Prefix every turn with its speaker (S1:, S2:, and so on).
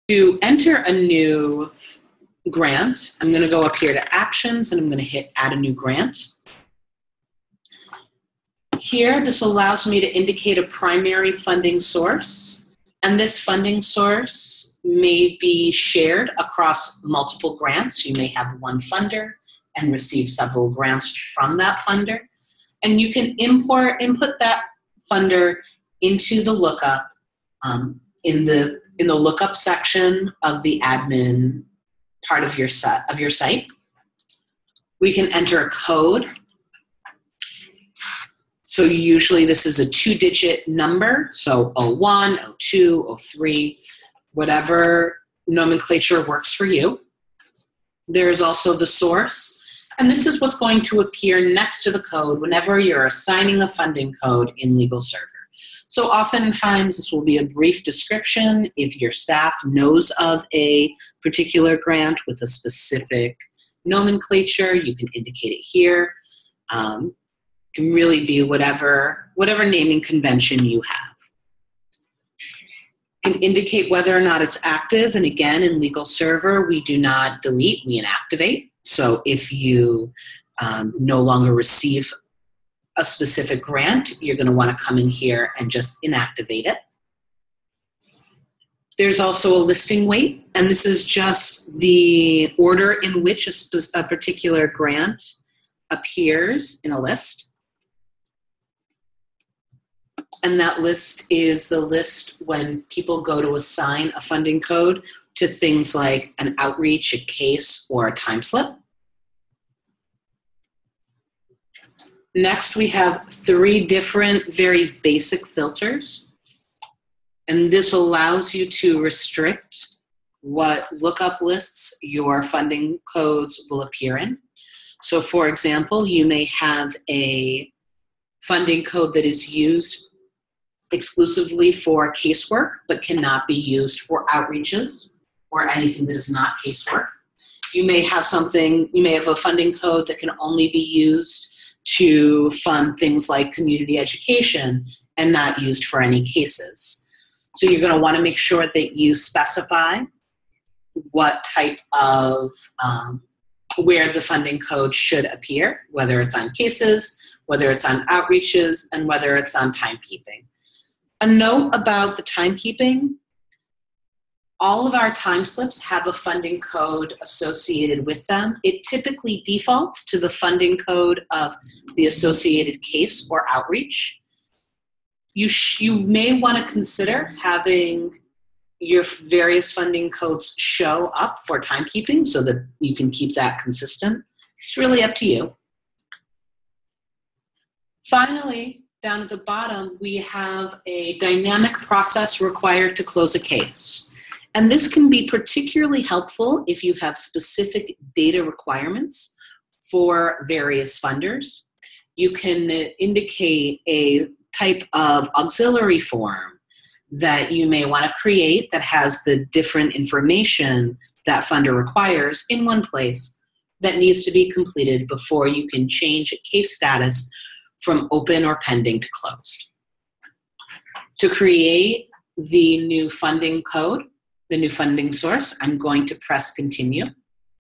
S1: To enter a new grant, I'm going to go up here to Actions, and I'm going to hit Add a New Grant. Here, this allows me to indicate a primary funding source, and this funding source may be shared across multiple grants. You may have one funder and receive several grants from that funder, and you can input that funder into the lookup in the lookup section of the admin part of your site. We can enter a code. So usually this is a 2-digit number, so 01, 02, 03, whatever nomenclature works for you. There's also the source, and this is what's going to appear next to the code whenever you're assigning a funding code in LegalServer. So oftentimes this will be a brief description. If your staff knows of a particular grant with a specific nomenclature, you can indicate it here. It can really be whatever naming convention you have. You can indicate whether or not it's active, and again, in LegalServer, we do not delete, we inactivate. So if you no longer receive a specific grant, you're going to want to come in here and just inactivate it. There's also a listing weight, and this is just the order in which a particular grant appears in a list. And that list is the list when people go to assign a funding code to things like an outreach, a case, or a time slip. Next, we have 3 different very basic filters. And this allows you to restrict what lookup lists your funding codes will appear in. So for example, you may have a funding code that is used exclusively for casework, but cannot be used for outreaches or anything that is not casework. You may have a funding code that can only be used to fund things like community education and not used for any cases. So you're going to want to make sure that you specify what type of, where the funding code should appear, whether it's on cases, whether it's on outreaches, and whether it's on timekeeping. A note about the timekeeping: all of our time slips have a funding code associated with them. It typically defaults to the funding code of the associated case or outreach. You may want to consider having your various funding codes show up for timekeeping so that you can keep that consistent. It's really up to you. Finally, down at the bottom, we have a dynamic process required to close a case. And this can be particularly helpful if you have specific data requirements for various funders. You can indicate a type of auxiliary form that you may want to create that has the different information that funder requires in one place that needs to be completed before you can change a case status from open or pending to closed. To create the new funding code, the new funding source, I'm going to press continue.